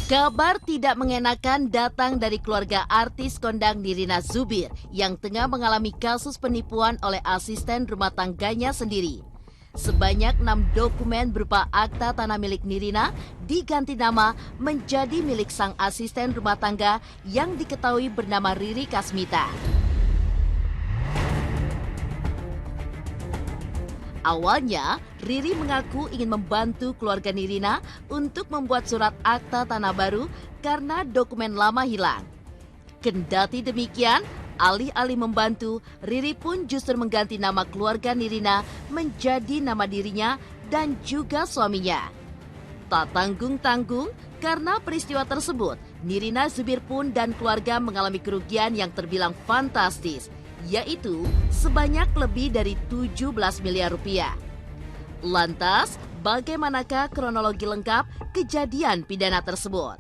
Kabar tidak mengenakan datang dari keluarga artis kondang Nirina Zubir yang tengah mengalami kasus penipuan oleh asisten rumah tangganya sendiri. Sebanyak 6 dokumen berupa akta tanah milik Nirina diganti nama menjadi milik sang asisten rumah tangga yang diketahui bernama Riri Kasmita. Awalnya, Riri mengaku ingin membantu keluarga Nirina untuk membuat surat akta tanah baru karena dokumen lama hilang. Kendati demikian, alih-alih membantu, Riri pun justru mengganti nama keluarga Nirina menjadi nama dirinya dan juga suaminya. Tak tanggung-tanggung, karena peristiwa tersebut, Nirina Zubir pun dan keluarga mengalami kerugian yang terbilang fantastis, yaitu sebanyak lebih dari 17 miliar rupiah. Lantas, bagaimanakah kronologi lengkap kejadian pidana tersebut?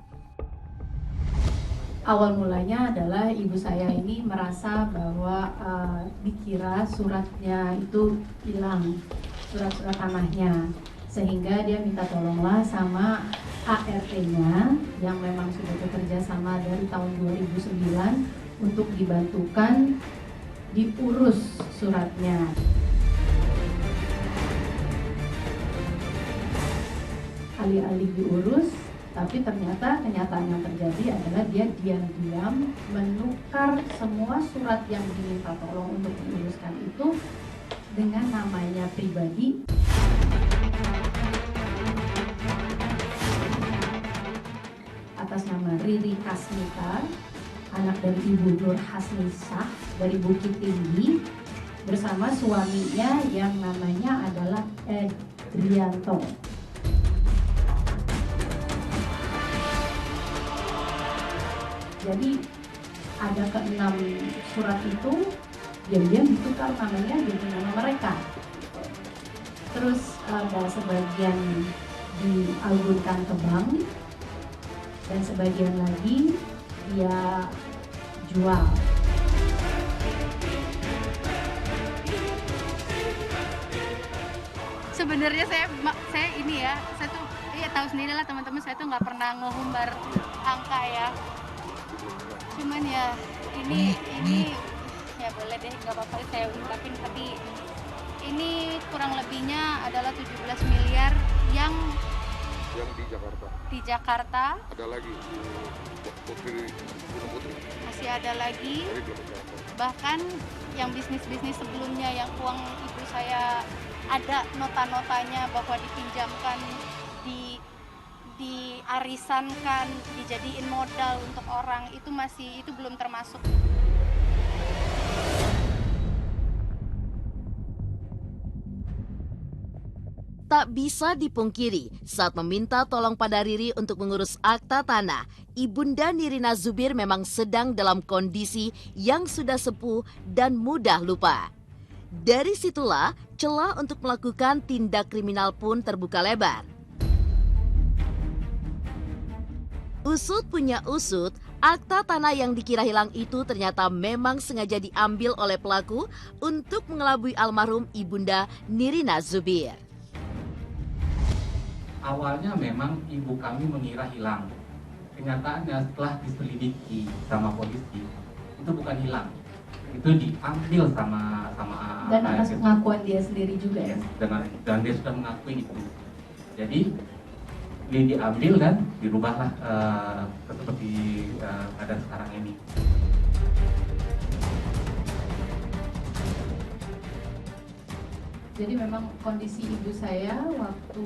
Awal mulanya adalah ibu saya ini merasa bahwa dikira suratnya itu hilang, surat-surat tanahnya. Sehingga dia minta tolonglah sama ART-nya yang memang sudah bekerja sama dari tahun 2009 untuk dibantukan diurus suratnya. Alih-alih diurus, tapi ternyata kenyataan yang terjadi adalah dia diam-diam menukar semua surat yang diminta tolong untuk diuruskan itu dengan namanya pribadi. Atas nama Riri Kasmita, anak dari Ibu Nur Hasnisah dari Bukit Tinggi, bersama suaminya yang namanya adalah Edrianto. Jadi ada ke-6 surat itu diam-diam ditukar namanya jadi nama mereka. Terus ada sebagian diagunkan ke bank dan sebagian lagi dia jual. Sebenarnya saya ini ya, saya tuh tahu sendiri lah teman-teman, saya tuh nggak pernah ngehumbar angka ya. Cuman ya ini ya boleh deh, nggak apa-apa saya ungkapin, tapi ini kurang lebihnya adalah 17 miliar yang di Jakarta. Di Jakarta. Ada lagi di Putri. Masih ada lagi. Bahkan yang bisnis-bisnis sebelumnya yang uang ibu saya ada nota-notanya bahwa dipinjamkan, diarisankan, dijadiin modal untuk orang, itu belum termasuk. Tak bisa dipungkiri, saat meminta tolong pada Riri untuk mengurus akta tanah, Ibunda Nirina Zubir memang sedang dalam kondisi yang sudah sepuh dan mudah lupa. Dari situlah, celah untuk melakukan tindak kriminal pun terbuka lebar. Usut punya usut, akta tanah yang dikira hilang itu ternyata memang sengaja diambil oleh pelaku untuk mengelabui almarhum Ibunda Nirina Zubir. Awalnya memang ibu kami mengira hilang. Kenyataannya setelah diselidiki sama polisi, itu bukan hilang. Itu diambil sama dan atas pengakuan dia sendiri juga ya. Dan dia sudah mengakui itu. Jadi dia diambil dan dirubahlah seperti keadaan sekarang ini. Jadi memang kondisi ibu saya waktu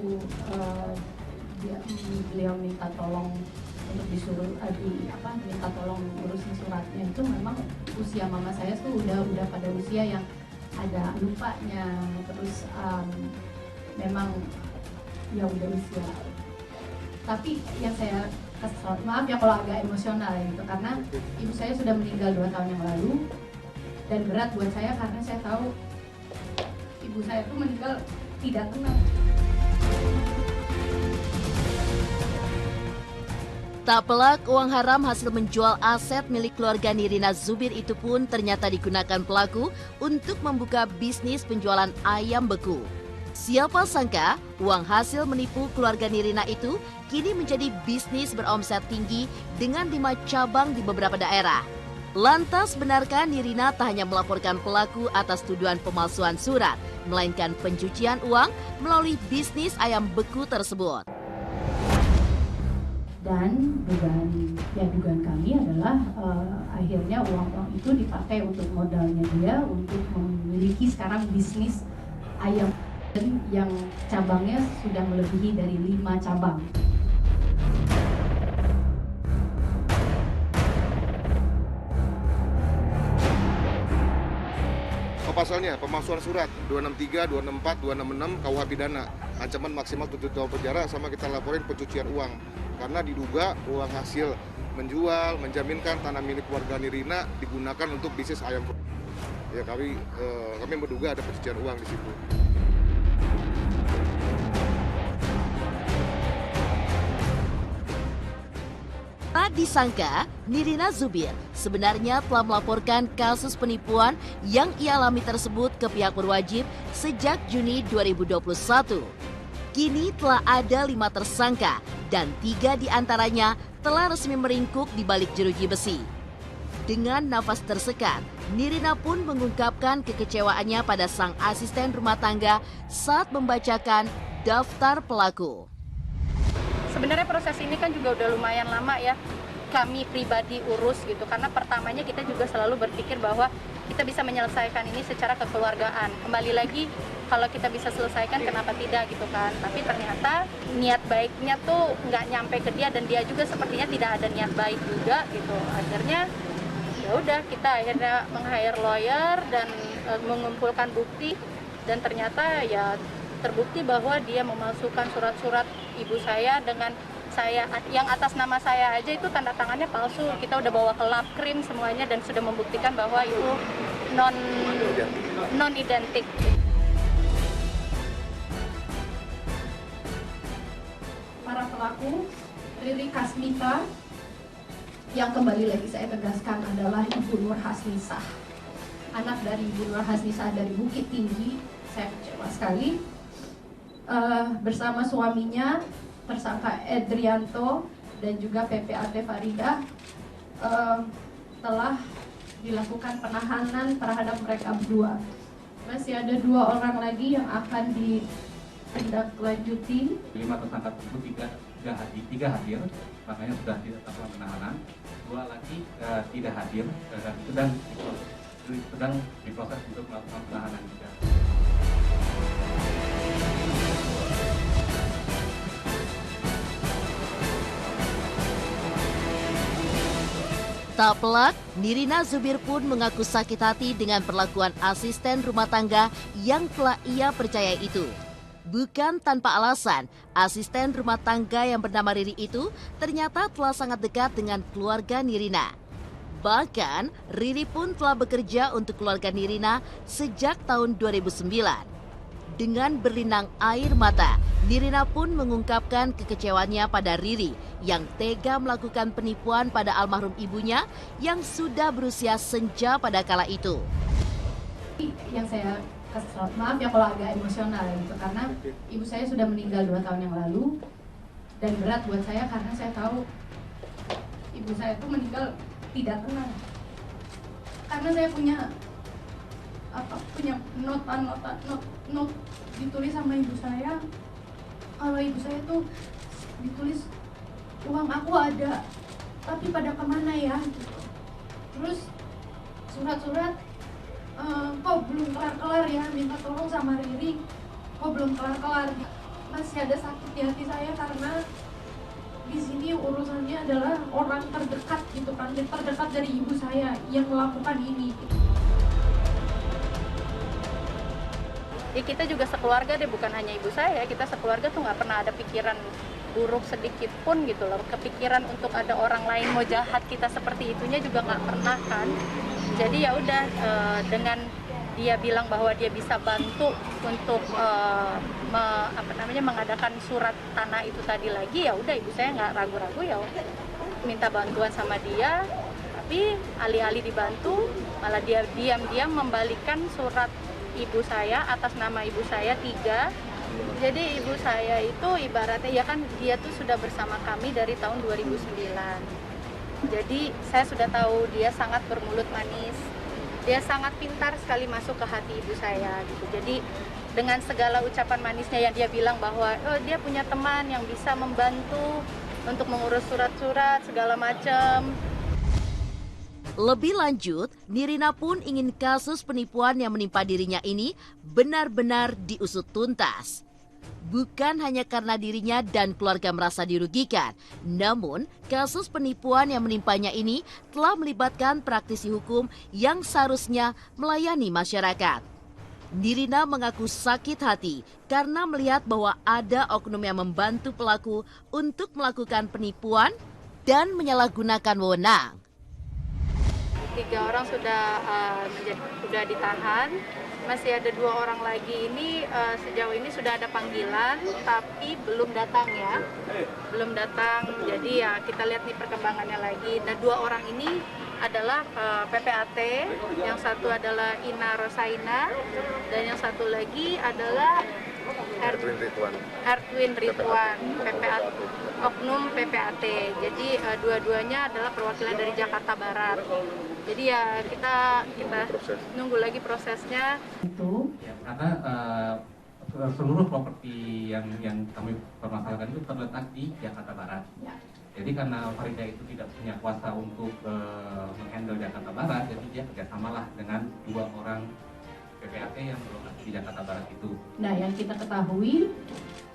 beliau minta tolong untuk disuruh minta tolong ngurusin suratnya, itu memang usia mama saya tuh udah pada usia yang ada lupanya, terus memang ya udah usia. Tapi yang saya kesal, maaf ya kalau agak emosional ya gitu, karena ibu saya sudah meninggal 2 tahun yang lalu, dan berat buat saya karena saya tahu ibu saya itu meninggal tidak tenang. Tak pelak, uang haram hasil menjual aset milik keluarga Nirina Zubir itu pun ternyata digunakan pelaku untuk membuka bisnis penjualan ayam beku. Siapa sangka uang hasil menipu keluarga Nirina itu kini menjadi bisnis beromset tinggi dengan 5 cabang di beberapa daerah. Lantas benarkah Nirina tak hanya melaporkan pelaku atas tuduhan pemalsuan surat, melainkan pencucian uang melalui bisnis ayam beku tersebut? Dan dugaan kami adalah akhirnya uang-uang itu dipakai untuk modalnya dia untuk memiliki sekarang bisnis ayam yang cabangnya sudah melebihi dari 5 cabang. Pasalnya pemalsuan surat 263, 264, 266 KUH pidana. Ancaman maksimal 7 tahun penjara sama kita laporin pencucian uang. Karena diduga uang hasil menjual, menjaminkan tanah milik warga Nirina digunakan untuk bisnis ayam. Ya kami menduga ada pencucian uang di situ. Tak disangka, Nirina Zubir sebenarnya telah melaporkan kasus penipuan yang ia alami tersebut ke pihak berwajib sejak Juni 2021. Kini telah ada 5 tersangka dan 3 diantaranya telah resmi meringkuk di balik jeruji besi. Dengan nafas tersekat, Nirina pun mengungkapkan kekecewaannya pada sang asisten rumah tangga saat membacakan daftar pelaku. Sebenarnya proses ini kan juga udah lumayan lama ya kami pribadi urus gitu, karena pertamanya kita juga selalu berpikir bahwa kita bisa menyelesaikan ini secara kekeluargaan. Kembali lagi, kalau kita bisa selesaikan kenapa tidak gitu kan, tapi ternyata niat baiknya tuh nggak nyampe ke dia dan dia juga sepertinya tidak ada niat baik juga gitu. Akhirnya ya udah, kita akhirnya meng-hire lawyer dan mengumpulkan bukti, dan ternyata ya terbukti bahwa dia memalsukan surat-surat ibu saya dengan saya yang atas nama saya aja itu tanda tangannya palsu. Kita udah bawa ke lab krim semuanya dan sudah membuktikan bahwa itu non identik. Para pelaku Riri Kasmita, yang kembali lagi saya tegaskan adalah Ibu Nur Hasnisah, anak dari Ibu Nur Hasnisah dari Bukit Tinggi. Saya kecewa sekali. Bersama suaminya tersangka Edrianto dan juga PPAT Farida telah dilakukan penahanan terhadap mereka berdua. Masih ada 2 orang lagi yang akan ditindaklanjuti. 5 tersangka tersebut 3 hadir, makanya sudah ditetapkan penahanan. 2 lagi tidak hadir dan sedang diproses untuk melakukan penahanan juga. Tak pelak, Nirina Zubir pun mengaku sakit hati dengan perlakuan asisten rumah tangga yang telah ia percaya itu. Bukan tanpa alasan, asisten rumah tangga yang bernama Riri itu ternyata telah sangat dekat dengan keluarga Nirina. Bahkan, Riri pun telah bekerja untuk keluarga Nirina sejak tahun 2009. Dengan berlinang air mata, Nirina pun mengungkapkan kekecewaannya pada Riri yang tega melakukan penipuan pada almarhum ibunya yang sudah berusia senja pada kala itu. Yang saya kesal, maaf ya kalau agak emosional gitu, karena ibu saya sudah meninggal 2 tahun yang lalu, dan berat buat saya karena saya tahu ibu saya itu meninggal tidak tenang. Karena saya punya not ditulis sama ibu saya, kalau ibu saya tuh ditulis uang aku ada, tapi pada kemana ya gitu. Terus surat-surat, kok belum kelar-kelar ya, minta tolong sama Riri, kok belum kelar-kelar. Masih ada sakit di hati saya karena di sini urusannya adalah orang terdekat gitu kan, terdekat dari ibu saya yang melakukan ini. Ya kita juga sekeluarga deh, bukan hanya ibu saya, kita sekeluarga tuh nggak pernah ada pikiran buruk sedikit pun gitu loh. Kepikiran untuk ada orang lain mau jahat kita seperti itunya juga nggak pernah kan. Jadi ya udah, dengan dia bilang bahwa dia bisa bantu untuk mengadakan surat tanah itu tadi lagi, ya udah ibu saya nggak ragu-ragu, ya minta bantuan sama dia. Tapi alih-alih dibantu, malah dia diam-diam membalikan surat ibu saya atas nama ibu saya 3 Jadi ibu saya itu ibaratnya ya kan dia tuh sudah bersama kami dari tahun 2009. Jadi saya sudah tahu dia sangat bermulut manis. Dia sangat pintar sekali masuk ke hati ibu saya gitu. Jadi dengan segala ucapan manisnya yang dia bilang bahwa dia punya teman yang bisa membantu untuk mengurus surat-surat segala macam. Lebih lanjut, Nirina pun ingin kasus penipuan yang menimpa dirinya ini benar-benar diusut tuntas. Bukan hanya karena dirinya dan keluarga merasa dirugikan, namun kasus penipuan yang menimpanya ini telah melibatkan praktisi hukum yang seharusnya melayani masyarakat. Nirina mengaku sakit hati karena melihat bahwa ada oknum yang membantu pelaku untuk melakukan penipuan dan menyalahgunakan wewenang. 3 orang sudah ditahan, masih ada 2 orang lagi ini sejauh ini sudah ada panggilan tapi belum datang ya, belum datang. Jadi ya kita lihat nih perkembangannya lagi. Dan 2 orang ini adalah PPAT, yang satu adalah Ina Rosaina dan yang satu lagi adalah Erwin Ridwan, PPAT, oknum PPAT. Jadi dua-duanya adalah perwakilan dari Jakarta Barat. Jadi ya kita nunggu lagi prosesnya. Itu Ya, karena seluruh properti yang kami permasalahkan itu terletak di Jakarta Barat. ya. Jadi karena Farida itu tidak punya kuasa untuk menghandle Jakarta Barat, jadi dia kerjasamalah dengan 2 orang PPAT yang berlokasi di Jakarta Barat itu. Nah, yang kita ketahui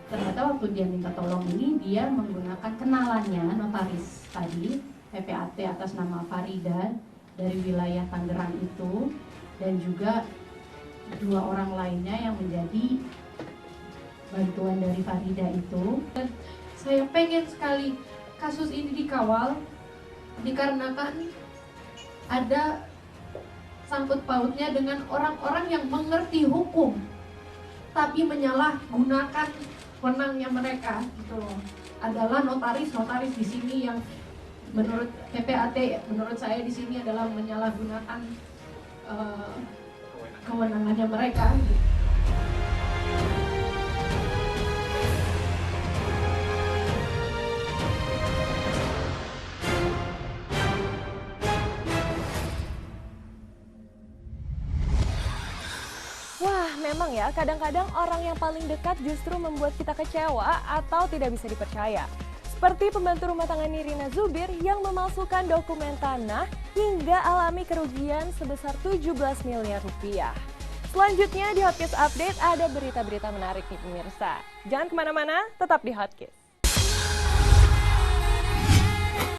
ternyata waktu dia minta tolong ini dia menggunakan kenalannya notaris tadi, PPAT atas nama Farida dari wilayah Tangerang itu, dan juga 2 orang lainnya yang menjadi bantuan dari Farida itu. Dan saya pengen sekali kasus ini dikawal dikarenakan ada sangkut pautnya dengan orang-orang yang mengerti hukum tapi menyalahgunakan wewenangnya mereka gitu loh. Adalah notaris di sini yang menurut PPAT, menurut saya di sini adalah menyalahgunakan kewenangannya mereka. Wah, memang ya, kadang-kadang orang yang paling dekat justru membuat kita kecewa atau tidak bisa dipercaya. Seperti pembantu rumah tangga Nirina Zubir yang memalsukan dokumen tanah hingga alami kerugian sebesar 17 miliar rupiah. Selanjutnya di Hotcast Update ada berita-berita menarik nih pemirsa. Jangan kemana-mana, tetap di Hotcast.